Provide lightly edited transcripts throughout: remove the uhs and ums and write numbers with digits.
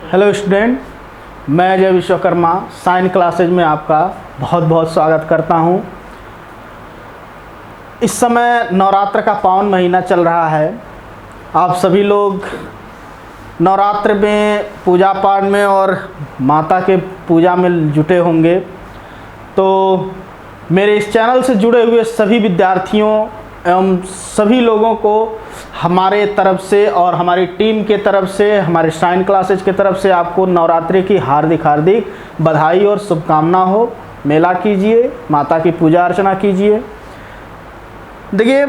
Hello student, मैं Ajay Vishwakarma science classes में आपका बहुत बहुत स्वागत करता हूं। इस समय नवरात्र का पावन महीना चल रहा है। आप सभी लोग नवरात्र में पूजा पाठ में और माता के पूजा में जुटे होंगे। तो मेरे इस चैनल से जुड़े हुए सभी विद्यार्थियों एवं सभी लोगों को हमारे तरफ से और हमारी टीम के तरफ से, हमारे साइंस क्लासेज के तरफ से आपको नवरात्रि की हार्दिक हार्दिक बधाई और शुभकामना हो। मेला कीजिए, माता की पूजा अर्चना कीजिए। देखिए,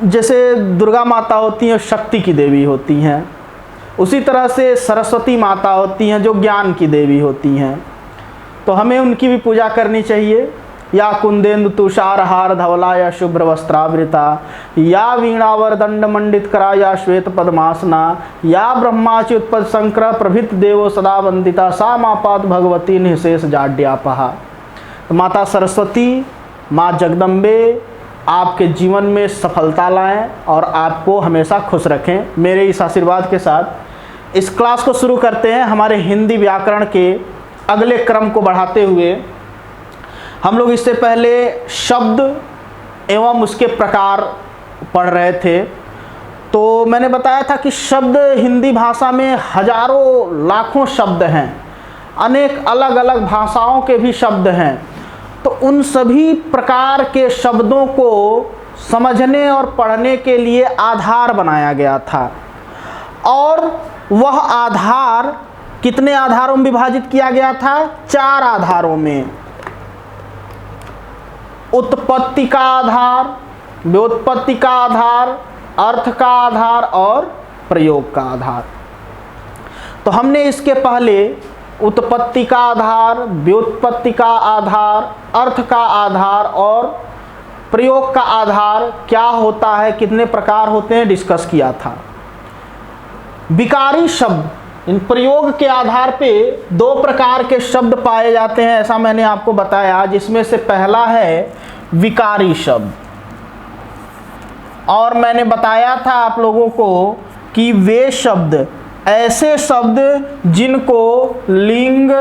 जैसे दुर्गा माता होती हैं, शक्ति की देवी होती हैं, उसी तरह से सरस्वती माता होती हैं जो ज्ञान की देवी होती हैं। तो हमें उनकी भी पूजा करनी चाहिए। या कुंदेन्दु तुषार हार धवला या शुभ्र वस्त्रावृता, या वीणावर दंड मंडित करा, या श्वेत पद्मासना, या ब्रह्माच्युतपद शंकर प्रभृत देवो सदा वंदिता, सा मापात भगवती निशेष जाड्यापहा। तो माता सरस्वती, माँ जगदम्बे आपके जीवन में सफलता लाएं और आपको हमेशा खुश रखें। मेरे इस आशीर्वाद के साथ इस क्लास को शुरू करते हैं। हमारे हिंदी व्याकरण के अगले क्रम को बढ़ाते हुए हम लोग इससे पहले शब्द एवं उसके प्रकार पढ़ रहे थे। तो मैंने बताया था कि शब्द हिंदी भाषा में हजारों लाखों शब्द हैं, अनेक अलग अलग भाषाओं के भी शब्द हैं। तो उन सभी प्रकार के शब्दों को समझने और पढ़ने के लिए आधार बनाया गया था, और वह आधार कितने आधारों में विभाजित किया गया था? 4 आधारों में। उत्पत्ति का आधार, व्युत्पत्ति का आधार, अर्थ का आधार और प्रयोग का आधार। तो हमने इसके पहले उत्पत्ति का आधार, व्युत्पत्ति का आधार, अर्थ का आधार और प्रयोग का आधार क्या होता है, कितने प्रकार होते हैं, डिस्कस किया था। विकारी शब्द, इन प्रयोग के आधार पे 2 प्रकार के शब्द पाए जाते हैं, ऐसा मैंने आपको बताया। जिसमें से पहला है विकारी शब्द, और मैंने बताया था आप लोगों को कि वे शब्द, ऐसे शब्द जिनको लिंग,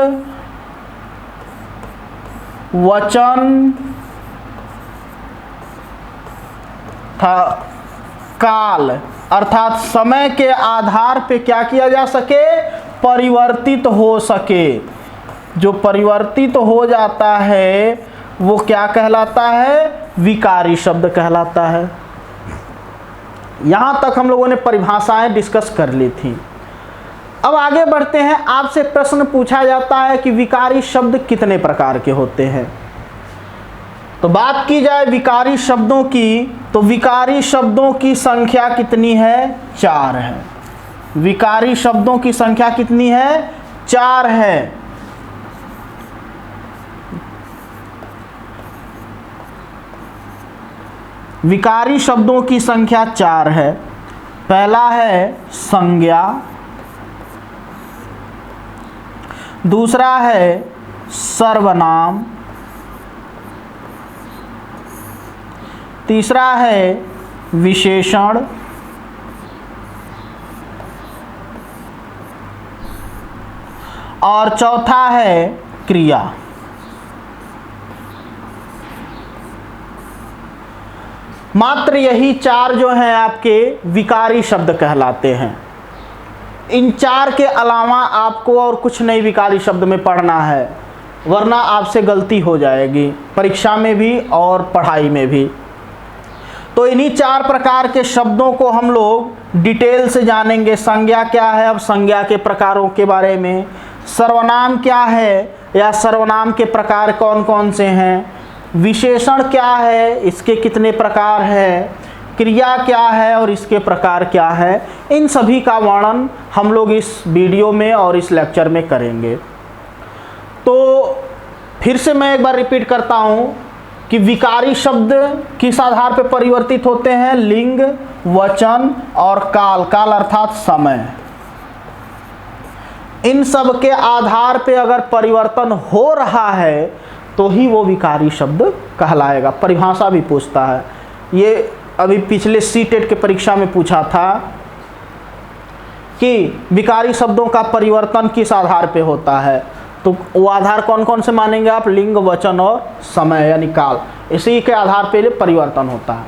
वचन था काल अर्थात समय के आधार पे क्या किया जा सके, परिवर्तित हो सके। जो परिवर्तित हो जाता है वो क्या कहलाता है? विकारी शब्द कहलाता है। यहां तक हम लोगों ने परिभाषाएं डिस्कस कर ली थी। अब आगे बढ़ते हैं। आपसे प्रश्न पूछा जाता है कि विकारी शब्द कितने प्रकार के होते हैं। तो बात की जाए विकारी शब्दों की, तो विकारी शब्दों की संख्या कितनी है? 4 है। विकारी शब्दों की संख्या कितनी है? 4 है। विकारी शब्दों की संख्या 4 है। पहला है संज्ञा, दूसरा है सर्वनाम, तीसरा है विशेषण, और चौथा है क्रिया। मात्र यही 4 जो हैं आपके विकारी शब्द कहलाते हैं। इन 4 के अलावा आपको और कुछ नहीं विकारी शब्द में पढ़ना है, वरना आपसे गलती हो जाएगी परीक्षा में भी और पढ़ाई में भी। तो इन्हीं 4 प्रकार के शब्दों को हम लोग डिटेल से जानेंगे। संज्ञा क्या है, अब संज्ञा के प्रकारों के बारे में। सर्वनाम क्या है, या सर्वनाम के प्रकार कौन कौन से हैं। विशेषण क्या है, इसके कितने प्रकार हैं। क्रिया क्या है और इसके प्रकार क्या है। इन सभी का वर्णन हम लोग इस वीडियो में और इस लेक्चर में करेंगे। तो फिर से मैं एक बार रिपीट करता हूं कि विकारी शब्द किस आधार पर परिवर्तित होते हैं? लिंग, वचन और काल। काल अर्थात समय। इन सब के आधार पे अगर परिवर्तन हो रहा है तो ही वो विकारी शब्द कहलाएगा। परिभाषा भी पूछता है। ये अभी पिछले सीटेट के परीक्षा में पूछा था कि विकारी शब्दों का परिवर्तन किस आधार पे होता है, तो वो आधार कौन कौन से मानेंगे आप? लिंग, वचन और समय यानी काल, इसी के आधार पे परिवर्तन होता है।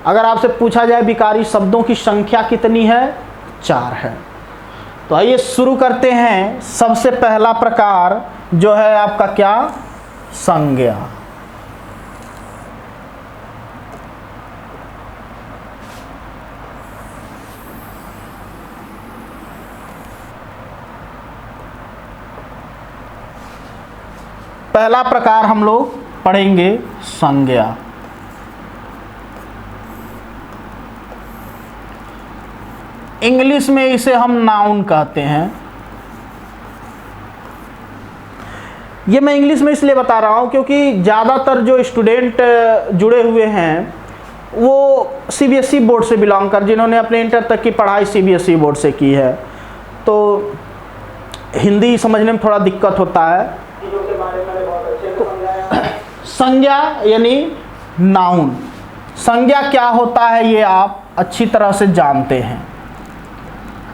अगर आपसे पूछा जाए विकारी शब्दों की संख्या कितनी है? 4 है। तो आइए शुरू करते हैं। सबसे पहला प्रकार जो है आपका क्या? संज्ञा। पहला प्रकार हम लोग पढ़ेंगे संज्ञा। इंग्लिश में इसे हम नाउन कहते हैं। ये मैं इंग्लिश में इसलिए बता रहा हूँ क्योंकि ज़्यादातर जो स्टूडेंट जुड़े हुए हैं वो सीबीएसई बोर्ड से बिलोंग कर, जिन्होंने अपने इंटर तक की पढ़ाई सीबीएसई बोर्ड से की है, तो हिंदी समझने में थोड़ा दिक्कत होता है। संज्ञा यानी नाउन। संज्ञा क्या होता है ये आप अच्छी तरह से जानते हैं।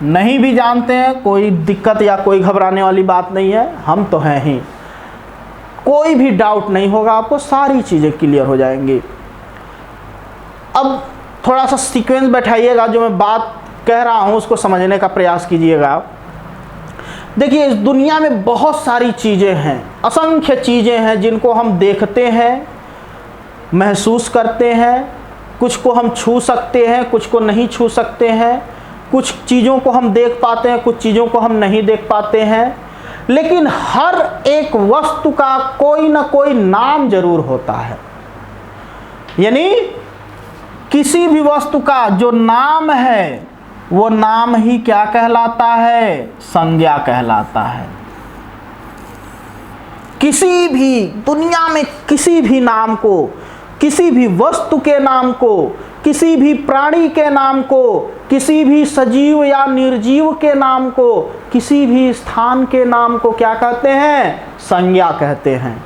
नहीं भी जानते हैं कोई दिक्कत या कोई घबराने वाली बात नहीं है, हम तो हैं ही, कोई भी डाउट नहीं होगा आपको, सारी चीज़ें क्लियर हो जाएंगी। अब थोड़ा सा सीक्वेंस बैठाइएगा, जो मैं बात कह रहा हूँ उसको समझने का प्रयास कीजिएगा। देखिए, इस दुनिया में बहुत सारी चीज़ें हैं, असंख्य चीज़ें हैं जिनको हम देखते हैं, महसूस करते हैं। कुछ को हम छू सकते हैं, कुछ को नहीं छू सकते हैं। कुछ चीज़ों को हम देख पाते हैं, कुछ चीज़ों को हम नहीं देख पाते हैं। लेकिन हर एक वस्तु का कोई ना कोई नाम जरूर होता है। यानी किसी भी वस्तु का जो नाम है वो नाम ही क्या कहलाता है? संज्ञा कहलाता है। किसी भी दुनिया में किसी भी नाम को, किसी भी वस्तु के नाम को, किसी भी प्राणी के नाम को, किसी भी सजीव या निर्जीव के नाम को, किसी भी स्थान के नाम को क्या कहते हैं? संज्ञा कहते हैं।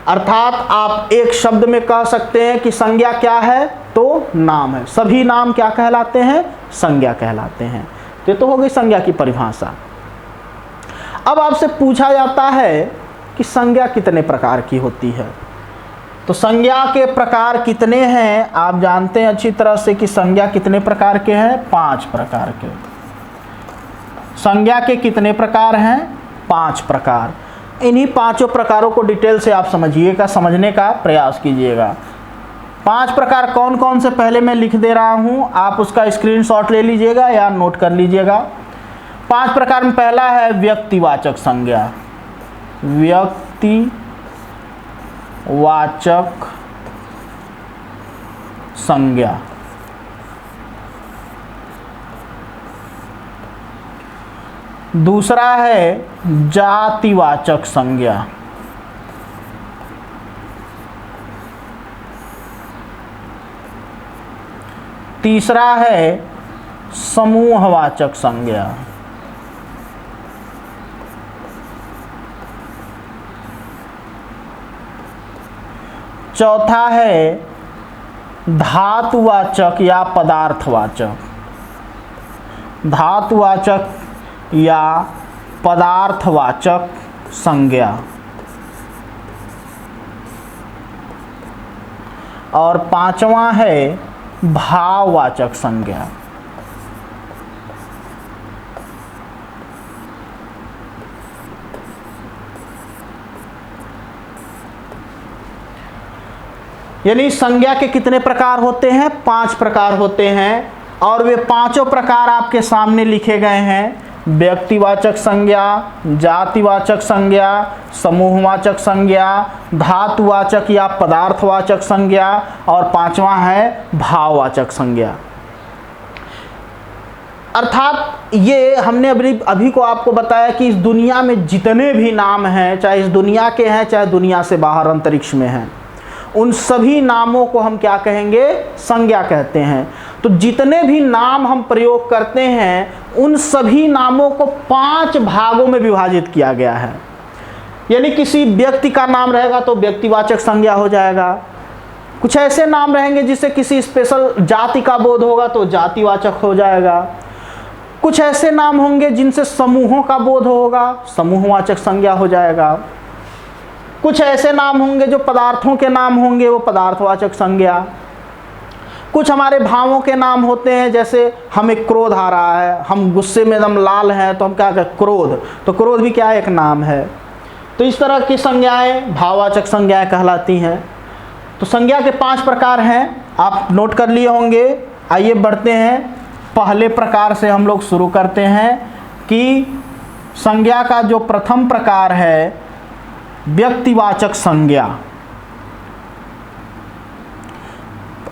अर्थात आप एक शब्द में कह सकते हैं कि संज्ञा क्या है? तो नाम है। सभी नाम क्या कहलाते हैं? संज्ञा कहलाते हैं। तो हो गई संज्ञा की परिभाषा। अब आपसे पूछा जाता है कि संज्ञा कितने प्रकार की होती है। तो संज्ञा के प्रकार कितने हैं? आप जानते हैं अच्छी तरह से कि संज्ञा कितने प्रकार के हैं? 5 प्रकार के। संज्ञा के कितने प्रकार हैं? 5 प्रकार। इन्हीं 5 प्रकारों को डिटेल से आप समझिएगा, समझने का प्रयास कीजिएगा। 5 प्रकार कौन कौन से पहले मैं लिख दे रहा हूं, आप उसका स्क्रीनशॉट ले लीजिएगा या नोट कर लीजिएगा। 5 प्रकार में पहला है व्यक्तिवाचक संज्ञा। व्यक्तिवाचक संज्ञा। दूसरा है जातिवाचक संज्ञा। तीसरा है समूहवाचक संज्ञा। चौथा है धातुवाचक या पदार्थवाचक। धातुवाचक या पदार्थवाचक संज्ञा। और 5वां है भाववाचक संज्ञा। यानी संज्ञा के कितने प्रकार होते हैं? 5 प्रकार होते हैं, और वे 5 प्रकार आपके सामने लिखे गए हैं। व्यक्तिवाचक संज्ञा, जातिवाचक संज्ञा, समूहवाचक संज्ञा, धातुवाचक या पदार्थवाचक संज्ञा, और 5वां है भाववाचक संज्ञा। अर्थात ये हमने अभी को आपको बताया कि इस दुनिया में जितने भी नाम हैं, चाहे इस दुनिया के हैं चाहे दुनिया से बाहर अंतरिक्ष में हैं, उन सभी नामों को हम क्या कहेंगे? संज्ञा कहते हैं। तो जितने भी नाम हम प्रयोग करते हैं उन सभी नामों को 5 भागों में विभाजित किया गया है। यानी किसी व्यक्ति का नाम रहेगा तो व्यक्तिवाचक संज्ञा हो जाएगा, कुछ ऐसे नाम रहेंगे जिससे किसी स्पेशल जाति का बोध होगा तो जातिवाचक हो जाएगा। कुछ ऐसे नाम होंगे जिनसे समूहों का बोध होगा, समूहवाचक संज्ञा हो जाएगा। कुछ ऐसे नाम होंगे जो पदार्थों के नाम होंगे, वो पदार्थवाचक संज्ञा। कुछ हमारे भावों के नाम होते हैं, जैसे हमें क्रोध आ रहा है, हम गुस्से में एकदम लाल हैं तो हम क्या कहते हैं, क्रोध, तो क्रोध भी क्या एक नाम है। तो इस तरह की संज्ञाएं भाववाचक संज्ञाएं कहलाती हैं। तो संज्ञा के 5 प्रकार हैं, आप नोट कर लिए होंगे। आइए बढ़ते हैं, पहले प्रकार से हम लोग शुरू करते हैं कि संज्ञा का जो प्रथम प्रकार है व्यक्तिवाचक संज्ञा।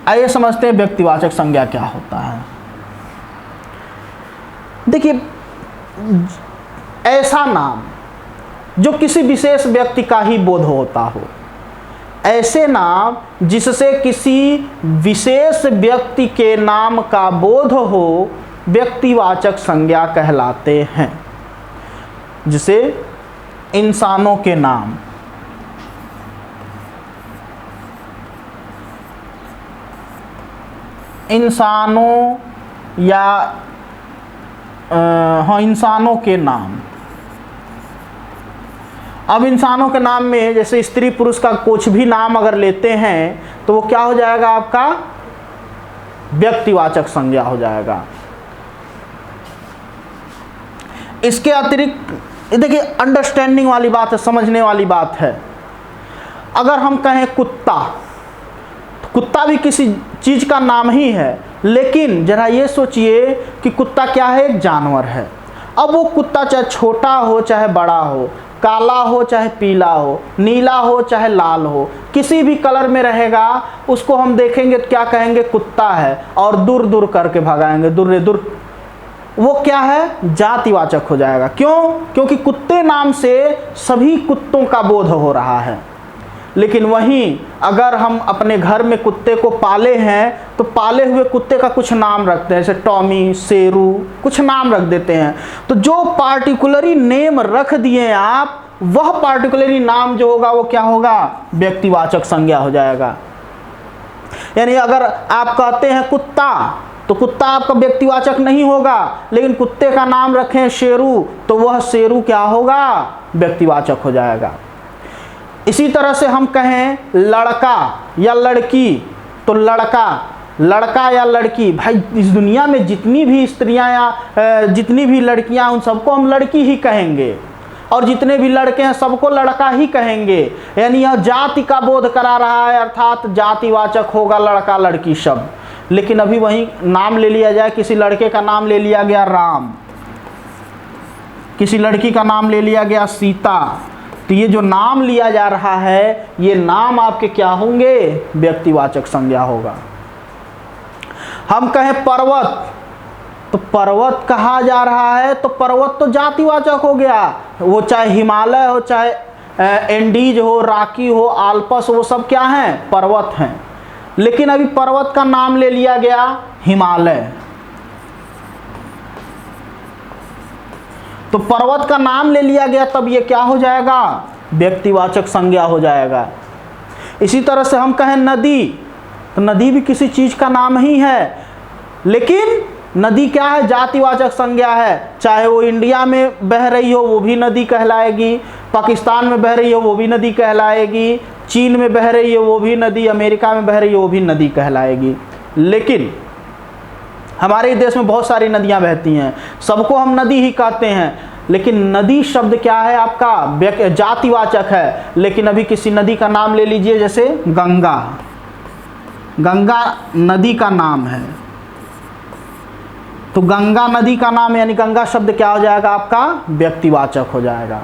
आइए समझते हैं व्यक्तिवाचक संज्ञा क्या होता है। देखिए, ऐसा नाम जो किसी विशेष व्यक्ति का ही बोध होता हो, ऐसे नाम जिससे किसी विशेष व्यक्ति के नाम का बोध हो, व्यक्तिवाचक संज्ञा कहलाते हैं। जिसे इंसानों के नाम, इंसानों या इंसानों के नाम। अब इंसानों के नाम में जैसे स्त्री पुरुष का कुछ भी नाम अगर लेते हैं तो वो क्या हो जाएगा, आपका व्यक्तिवाचक संज्ञा हो जाएगा। इसके अतिरिक्त देखिए, अंडरस्टैंडिंग वाली बात है, समझने वाली बात है। अगर हम कहें कुत्ता, तो कुत्ता भी किसी चीज का नाम ही है, लेकिन जरा ये सोचिए कि कुत्ता क्या है, एक जानवर है। अब वो कुत्ता चाहे छोटा हो चाहे बड़ा हो, काला हो चाहे पीला हो, नीला हो चाहे लाल हो, किसी भी कलर में रहेगा, उसको हम देखेंगे तो क्या कहेंगे, कुत्ता है, और दूर दूर करके भगाएंगे, दूर दूर। वो क्या है, जातिवाचक हो जाएगा। क्यों? क्योंकि कुत्ते नाम से सभी कुत्तों का बोध हो रहा है। लेकिन वहीं अगर हम अपने घर में कुत्ते को पाले हैं तो पाले हुए कुत्ते का कुछ नाम रखते हैं, जैसे टॉमी, शेरू, कुछ नाम रख देते हैं। तो जो पार्टिकुलरी नेम रख दिए आप, वह पार्टिकुलरी नाम जो होगा वो क्या होगा, व्यक्तिवाचक संज्ञा हो जाएगा। यानी अगर आप कहते हैं कुत्ता, तो कुत्ता आपका व्यक्तिवाचक नहीं होगा, लेकिन कुत्ते का नाम रखें शेरू, तो वह शेरू क्या होगा, व्यक्तिवाचक हो जाएगा। इसी तरह से हम कहें लड़का या लड़की, तो लड़का या लड़की, भाई इस दुनिया में जितनी भी स्त्रियां या जितनी भी लड़कियां, उन सबको हम लड़की ही कहेंगे, और जितने भी लड़के हैं सबको लड़का ही कहेंगे। यानी यह जाति का बोध करा रहा है, अर्थात जातिवाचक होगा लड़का लड़की शब्द। लेकिन अभी वहीं नाम ले लिया जाए, किसी लड़के का नाम ले लिया गया राम, किसी लड़की का नाम ले लिया गया सीता, तो ये जो नाम लिया जा रहा है, ये नाम आपके क्या होंगे, व्यक्तिवाचक संज्ञा होगा। हम कहें पर्वत, तो पर्वत कहा जा रहा है, तो पर्वत तो जातिवाचक हो गया। वो चाहे हिमालय हो, चाहे एंडीज हो, राकी हो, आल्पस, वो सब क्या हैं, पर्वत हैं। लेकिन अभी पर्वत का नाम ले लिया गया हिमालय, तो पर्वत का नाम ले लिया गया, तब ये क्या हो जाएगा, व्यक्तिवाचक संज्ञा हो जाएगा। इसी तरह से हम कहें नदी, तो नदी भी किसी चीज का नाम ही है, लेकिन नदी क्या है, जातिवाचक संज्ञा है। चाहे वो इंडिया में बह रही हो वो भी नदी कहलाएगी, पाकिस्तान में बह रही हो वो भी नदी कहलाएगी, चीन में बह रही हो वो भी नदी, अमेरिका में बह रही हो वो भी नदी कहलाएगी। लेकिन हमारे देश में बहुत सारी नदियां बहती हैं, सबको हम नदी ही कहते हैं, लेकिन नदी शब्द क्या है, आपका जातिवाचक है। लेकिन अभी किसी नदी का नाम ले लीजिए, जैसे गंगा, गंगा नदी का नाम है, तो गंगा नदी का नाम, यानी गंगा शब्द क्या हो जाएगा, आपका व्यक्तिवाचक हो जाएगा।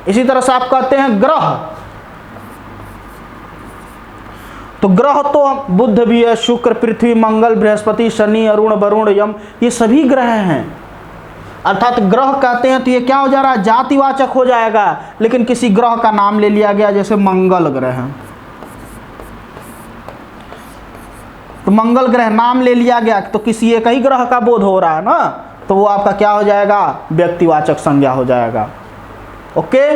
इसी तरह से आप कहते हैं ग्रह, तो ग्रह तो बुध भी है, शुक्र, पृथ्वी, मंगल, बृहस्पति, शनि, अरुण, वरुण, यम, ये सभी ग्रह हैं। अर्थात ग्रह कहते हैं तो ये क्या हो जा रहा है, जातिवाचक हो जाएगा। लेकिन किसी ग्रह का नाम ले लिया गया, जैसे मंगल ग्रह, तो मंगल ग्रह नाम ले लिया गया, तो किसी एक ही ग्रह का बोध हो रहा है ना, तो वो आपका क्या हो जाएगा, व्यक्तिवाचक संज्ञा हो जाएगा। ओके,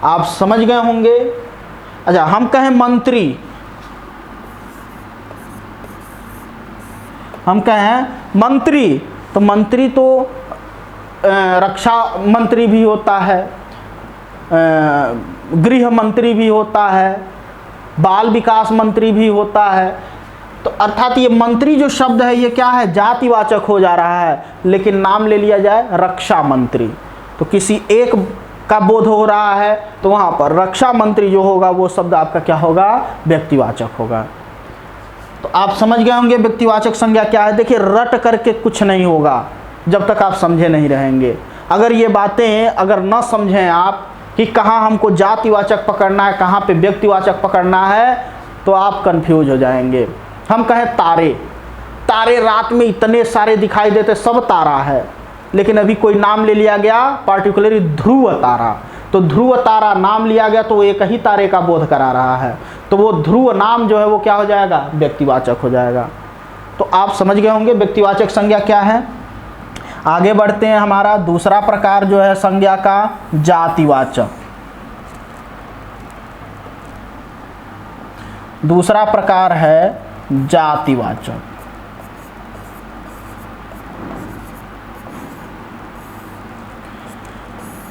आप समझ गए होंगे। अच्छा, हम कहें मंत्री, हम कहें मंत्री, तो मंत्री तो रक्षा मंत्री भी होता है, गृह मंत्री भी होता है, बाल विकास मंत्री भी होता है। तो अर्थात ये मंत्री जो शब्द है ये क्या है, जातिवाचक हो जा रहा है। लेकिन नाम ले लिया जाए रक्षा मंत्री, तो किसी एक का बोध हो रहा है, तो वहाँ पर रक्षा मंत्री जो होगा वो शब्द आपका क्या होगा, व्यक्तिवाचक होगा। तो आप समझ गए होंगे व्यक्तिवाचक संज्ञा क्या है। देखिए रट करके कुछ नहीं होगा जब तक आप समझे नहीं रहेंगे। अगर ये बातें अगर न समझें आप कि कहाँ हमको जातिवाचक पकड़ना है, कहाँ पे व्यक्तिवाचक पकड़ना है, तो आप कंफ्यूज हो जाएंगे। हम कहें तारे, तारे रात में इतने सारे दिखाई देते, सब तारा है, लेकिन अभी कोई नाम ले लिया गया पार्टिकुलरली ध्रुव तारा, तो ध्रुव तारा नाम लिया गया तो वो एक ही तारे का बोध करा रहा है, तो वो ध्रुव नाम जो है वो क्या हो जाएगा, व्यक्तिवाचक हो जाएगा। तो आप समझ गए होंगे व्यक्तिवाचक संज्ञा क्या है। आगे बढ़ते हैं, हमारा दूसरा प्रकार जो है संज्ञा का, जातिवाचक। दूसरा प्रकार है जातिवाचक।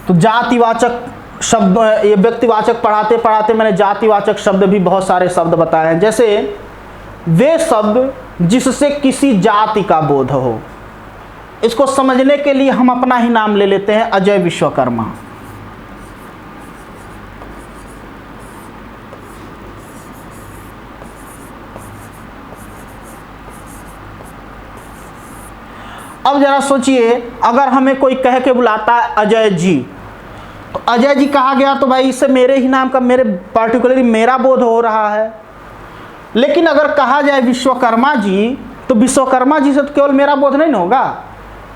तो जातिवाचक शब्द, ये व्यक्तिवाचक पढ़ाते पढ़ाते मैंने जातिवाचक शब्द भी बहुत सारे शब्द बताए हैं। जैसे वे शब्द जिससे किसी जाति का बोध हो। इसको समझने के लिए हम अपना ही नाम ले लेते हैं, अजय विश्वकर्मा। अब जरा सोचिए, अगर हमें कोई कह के बुलाता है अजय जी, तो अजय जी कहा गया तो भाई इससे मेरे ही नाम का, मेरे पार्टिकुलरली मेरा बोध हो रहा है। लेकिन अगर कहा जाए विश्वकर्मा जी, तो विश्वकर्मा जी से तो केवल मेरा बोध नहीं होगा,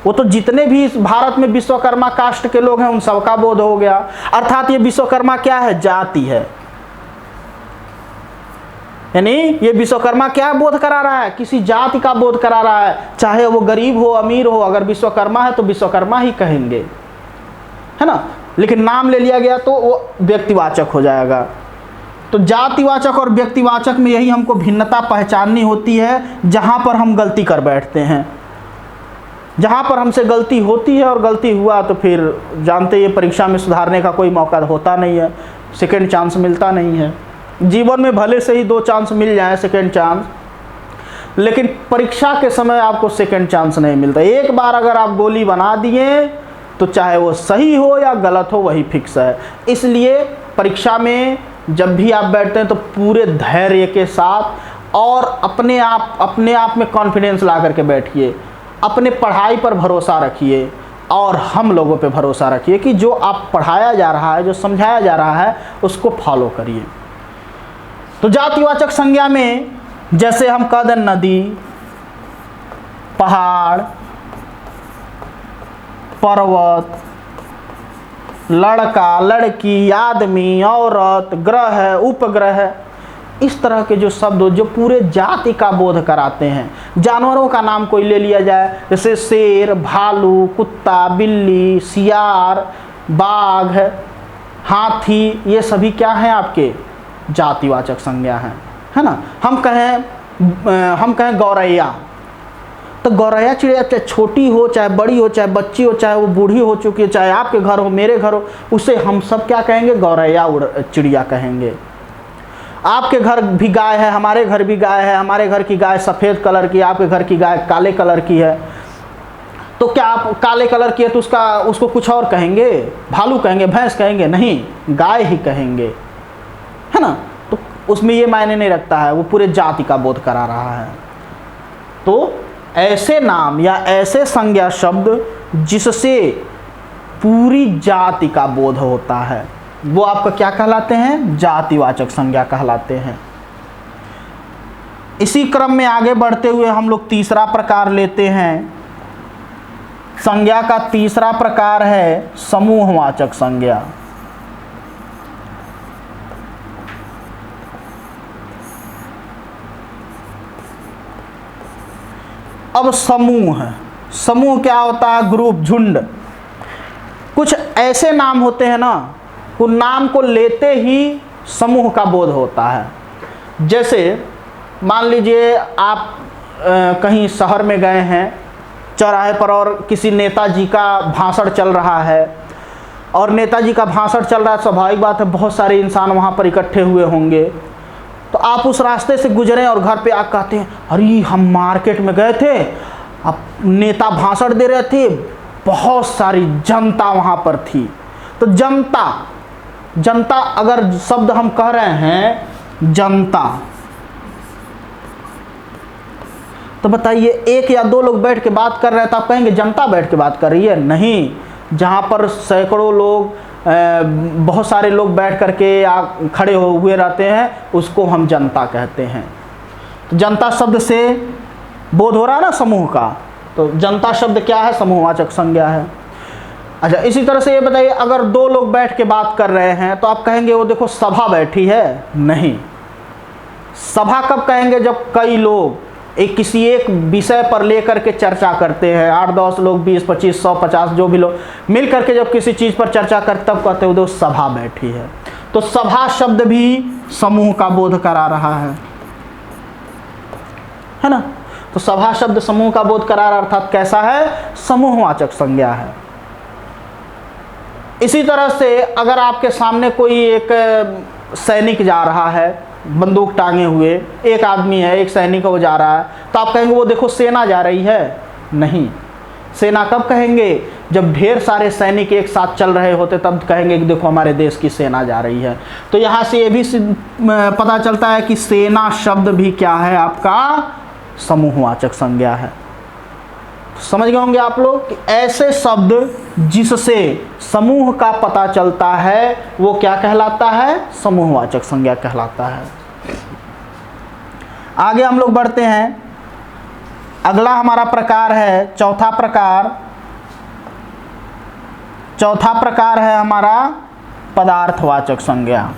वो तो जितने भी इस भारत में विश्वकर्मा कास्ट के लोग हैं उन सबका बोध हो गया। अर्थात ये विश्वकर्मा क्या है, जाति है। यानी ये विश्वकर्मा क्या बोध करा रहा है, किसी जाति का बोध करा रहा है, चाहे वो गरीब हो अमीर हो, अगर विश्वकर्मा है तो विश्वकर्मा ही कहेंगे, है ना। लेकिन नाम ले लिया गया तो वो व्यक्तिवाचक हो जाएगा। तो जातिवाचक और व्यक्तिवाचक में यही हमको भिन्नता पहचाननी होती है, जहाँ पर हम गलती कर बैठते हैं। जहाँ पर हमसे गलती होती है और गलती हुआ तो फिर जानते ये परीक्षा में सुधारने का कोई मौका होता नहीं है, सेकेंड चांस मिलता नहीं है। जीवन में भले से ही 2 चांस मिल जाए सेकेंड चांस, लेकिन परीक्षा के समय आपको सेकेंड चांस नहीं मिलता। एक बार अगर आप गोली बना दिए तो चाहे वो सही हो या गलत हो वही फिक्स है। इसलिए परीक्षा में जब भी आप बैठते हैं तो पूरे धैर्य के साथ और अपने आप में कॉन्फिडेंस ला करके बैठिए, अपने पढ़ाई पर भरोसा रखिए और हम लोगों पे भरोसा रखिए कि जो आप पढ़ाया जा रहा है, जो समझाया जा रहा है उसको फॉलो करिए। तो जातिवाचक संज्ञा में जैसे हम कह दें नदी, पहाड़, पर्वत, लड़का, लड़की, आदमी, औरत, ग्रह, उपग्रह, इस तरह के जो शब्द जो पूरे जाति का बोध कराते हैं। जानवरों का नाम कोई ले लिया जाए, जैसे शेर, भालू, कुत्ता, बिल्ली, सियार, बाघ, हाथी, ये सभी क्या हैं आपके जातिवाचक संज्ञा हैं, है ना। हम कहें गौरैया, तो गौरैया चिड़िया चाहे छोटी हो चाहे बड़ी हो, चाहे बच्ची हो चाहे वो बूढ़ी हो चुकी है, चाहे आपके घर हो मेरे घर हो, उसे हम सब क्या कहेंगे, गौरैया चिड़िया कहेंगे। आपके घर भी गाय है, हमारे घर भी गाय है, हमारे घर की गाय सफ़ेद कलर की, आपके घर की गाय काले कलर की है, तो क्या आप काले कलर की है तो उसको कुछ और कहेंगे, भालू कहेंगे, भैंस कहेंगे? नहीं, गाय ही कहेंगे, है ना। तो उसमें ये मायने नहीं रखता है, वो पूरे जाति का बोध करा रहा है। तो ऐसे नाम या ऐसे संज्ञा शब्द जिससे पूरी जाति का बोध होता है वो आपका क्या कहलाते हैं, जातिवाचक संज्ञा कहलाते हैं। इसी क्रम में आगे बढ़ते हुए हम लोग तीसरा प्रकार लेते हैं। संज्ञा का तीसरा प्रकार है समूहवाचक संज्ञा। अब समूह क्या होता है, ग्रुप, झुंड। कुछ ऐसे नाम होते हैं ना, उन नाम को लेते ही समूह का बोध होता है। जैसे मान लीजिए आप कहीं शहर में गए हैं चौराहे पर और किसी नेताजी का भाषण चल रहा है, और नेताजी का भाषण चल रहा है, स्वाभाविक बात है बहुत सारे इंसान वहाँ पर इकट्ठे हुए होंगे, तो आप उस रास्ते से गुजरें और घर पे आप कहते हैं अरे हम मार्केट में गए थे, अब नेता भाषण दे रहे थे, बहुत सारी जनता वहाँ पर थी। तो जनता, जनता अगर शब्द हम कह रहे हैं जनता, तो बताइए एक या दो लोग बैठ के बात कर रहे हैं तो आप कहेंगे जनता बैठ के बात कर रही है? नहीं, जहाँ पर सैकड़ों लोग बहुत सारे लोग बैठ करके या खड़े हुए रहते हैं उसको हम जनता कहते हैं। तो जनता शब्द से बोध हो रहा है ना समूह का, तो जनता शब्द क्या है? समूहवाचक संज्ञा है। अच्छा, इसी तरह से ये बताइए अगर दो लोग बैठ के बात कर रहे हैं तो आप कहेंगे वो देखो सभा बैठी है? नहीं, सभा कब कहेंगे? जब कई लोग किसी एक विषय पर लेकर के चर्चा करते हैं, 8-10 लोग, 20, 25, 100, 50 जो भी लोग मिल करके जब किसी चीज़ पर चर्चा करते तब कहते हैं वो सभा बैठी है। तो सभा शब्द भी समूह का बोध करा रहा है ना? तो सभा शब्द समूह का बोध करा रहा, अर्थात कैसा है? समूहवाचक संज्ञा है। इसी तरह से अगर आपके सामने कोई एक सैनिक जा रहा है बंदूक टांगे हुए, एक आदमी है, एक सैनिक वो जा रहा है, तो आप कहेंगे वो देखो सेना जा रही है? नहीं, सेना कब कहेंगे? जब ढेर सारे सैनिक एक साथ चल रहे होते तब कहेंगे कि देखो हमारे देश की सेना जा रही है। तो यहाँ से ये भी पता चलता है कि सेना शब्द भी क्या है? आपका समूहवाचक संज्ञा है। समझ गए होंगे आप लोग कि ऐसे शब्द जिससे समूह का पता चलता है वो क्या कहलाता है? समूहवाचक संज्ञा कहलाता है। आगे हम लोग बढ़ते हैं। अगला हमारा प्रकार है चौथा प्रकार। चौथा प्रकार है हमारा पदार्थवाचक संज्ञा।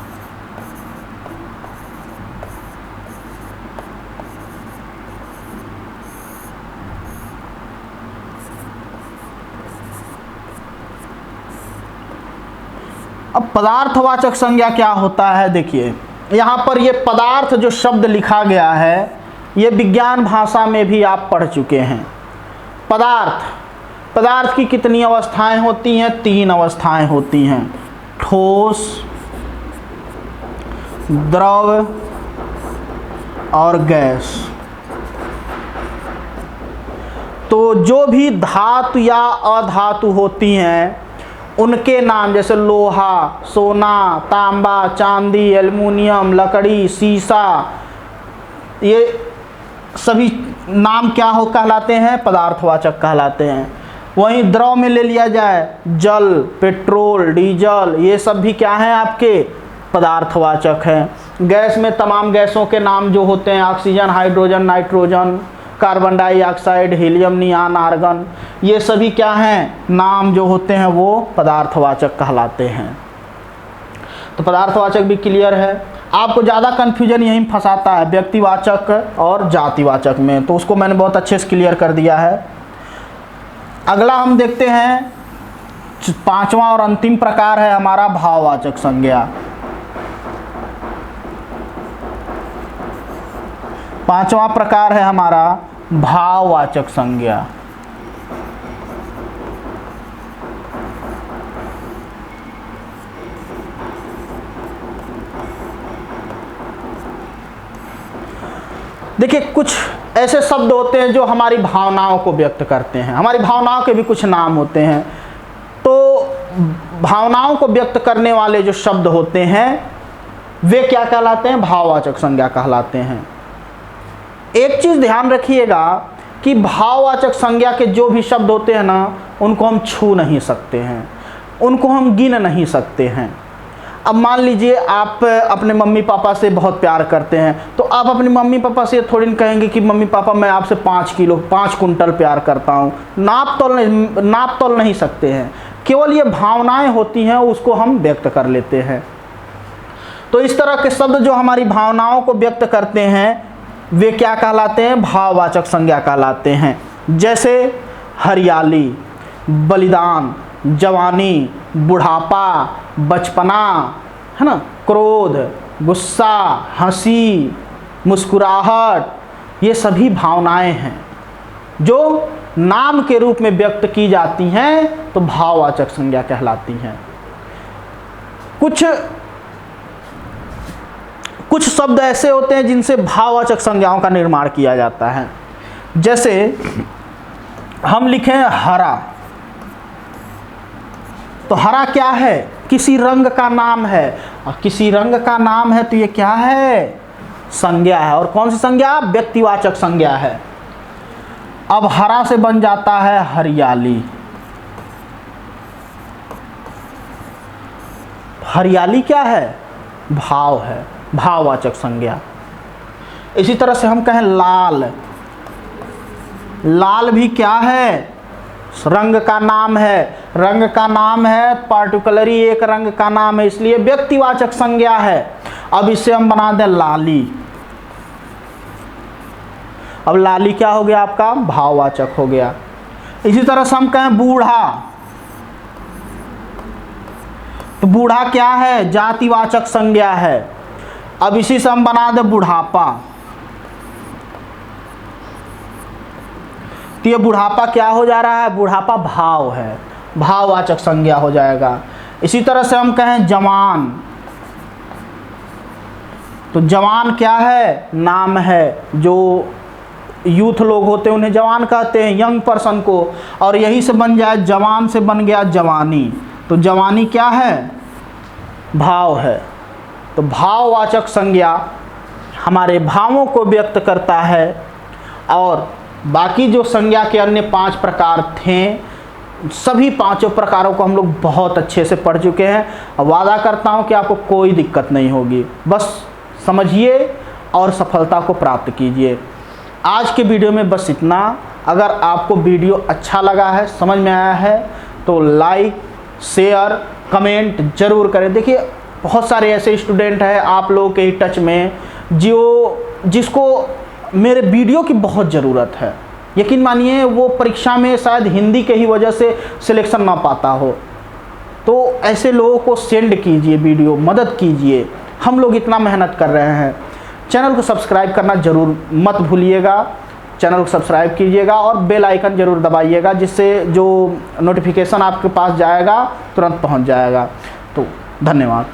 अब पदार्थवाचक संज्ञा क्या होता है? देखिए यहाँ पर ये पदार्थ जो शब्द लिखा गया है ये विज्ञान भाषा में भी आप पढ़ चुके हैं। पदार्थ की कितनी अवस्थाएं होती हैं? 3 अवस्थाएं होती हैं, ठोस, द्रव और गैस। तो जो भी धातु या अधातु होती हैं उनके नाम, जैसे लोहा, सोना, तांबा, चांदी, एल्युमिनियम, लकड़ी, शीशा, ये सभी नाम क्या हो कहलाते हैं? पदार्थवाचक कहलाते हैं। वहीं द्रव में ले लिया जाए जल, पेट्रोल, डीजल, ये सब भी क्या हैं? आपके पदार्थवाचक हैं। गैस में तमाम गैसों के नाम जो होते हैं oxygen, hydrogen, nitrogen, carbon dioxide, helium, neon, argon, ये सभी क्या हैं? नाम जो होते हैं वो पदार्थवाचक कहलाते हैं। तो पदार्थवाचक भी क्लियर है। आपको ज़्यादा कन्फ्यूजन यहीं फंसाता है व्यक्तिवाचक और जातिवाचक में, तो उसको मैंने बहुत अच्छे से क्लियर कर दिया है। अगला हम देखते हैं 5वां और अंतिम प्रकार है हमारा भाववाचक संज्ञा। 5वां प्रकार है हमारा भाववाचक संज्ञा। देखिए कुछ ऐसे शब्द होते हैं जो हमारी भावनाओं को व्यक्त करते हैं। हमारी भावनाओं के भी कुछ नाम होते हैं। तो भावनाओं को व्यक्त करने वाले जो शब्द होते हैं वे क्या कहलाते हैं? भाववाचक संज्ञा कहलाते हैं। एक चीज़ ध्यान रखिएगा कि भाववाचक संज्ञा के जो भी शब्द होते हैं ना उनको हम छू नहीं सकते हैं, उनको हम गिन नहीं सकते हैं। अब मान लीजिए आप अपने मम्मी पापा से बहुत प्यार करते हैं, तो आप अपने मम्मी पापा से थोड़ी न कहेंगे कि मम्मी पापा मैं आपसे 5 कुंटल प्यार करता हूँ। नाप तोल नहीं सकते हैं। केवल ये भावनाएं होती हैं उसको हम व्यक्त कर लेते हैं। तो इस तरह के शब्द जो हमारी भावनाओं को व्यक्त करते हैं वे क्या कहलाते हैं? भाववाचक संज्ञा कहलाते हैं। जैसे हरियाली, बलिदान, जवानी, बुढ़ापा, बचपना, है ना, क्रोध, गुस्सा, हंसी, मुस्कुराहट, ये सभी भावनाएं हैं जो नाम के रूप में व्यक्त की जाती हैं तो भाववाचक संज्ञा कहलाती हैं। कुछ शब्द ऐसे होते हैं जिनसे भाववाचक संज्ञाओं का निर्माण किया जाता है। जैसे हम लिखें हरा, तो हरा क्या है? किसी रंग का नाम है, और किसी रंग का नाम है तो ये क्या है? संज्ञा है। और कौन सी संज्ञा? व्यक्तिवाचक संज्ञा है। अब हरा से बन जाता है हरियाली। हरियाली क्या है? भाव है, भाववाचक संज्ञा। इसी तरह से हम कहें लाल, लाल भी क्या है? रंग का नाम है, रंग का नाम है, पार्टिकुलरली एक रंग का नाम है, इसलिए व्यक्तिवाचक संज्ञा है। अब इसे हम बना दें लाली। अब लाली क्या हो गया आपका? भाववाचक हो गया। इसी तरह से हम कहें बूढ़ा, तो बूढ़ा क्या है? जातिवाचक संज्ञा है। अब इसी से हम बना दें बुढ़ापा, तो ये बुढ़ापा क्या हो जा रहा है? बुढ़ापा भाव है, भाववाचक संज्ञा हो जाएगा। इसी तरह से हम कहें जवान, तो जवान क्या है? नाम है। जो यूथ लोग होते हैं उन्हें जवान कहते हैं, यंग पर्सन को। और यही से बन जाए, जवान से बन गया जवानी, तो जवानी क्या है? भाव है। तो भाववाचक संज्ञा हमारे भावों को व्यक्त करता है। और बाकी जो संज्ञा के अन्य 5 प्रकार थे, सभी 5 प्रकारों को हम लोग बहुत अच्छे से पढ़ चुके हैं। और वादा करता हूँ कि आपको कोई दिक्कत नहीं होगी, बस समझिए और सफलता को प्राप्त कीजिए। आज के वीडियो में बस इतना। अगर आपको वीडियो अच्छा लगा है, समझ में आया है, तो लाइक, शेयर, कमेंट जरूर करें। देखिए बहुत सारे ऐसे स्टूडेंट हैं आप लोगों के ही टच में जिसको मेरे वीडियो की बहुत ज़रूरत है। यकीन मानिए वो परीक्षा में शायद हिंदी के ही वजह से सिलेक्शन ना पाता हो, तो ऐसे लोगों को सेंड कीजिए वीडियो, मदद कीजिए। हम लोग इतना मेहनत कर रहे हैं। चैनल को सब्सक्राइब करना ज़रूर मत भूलिएगा। चैनल को सब्सक्राइब कीजिएगा और बेल आइकन ज़रूर दबाइएगा, जिससे जो नोटिफिकेशन आपके पास जाएगा तुरंत पहुंच जाएगा। तो धन्यवाद।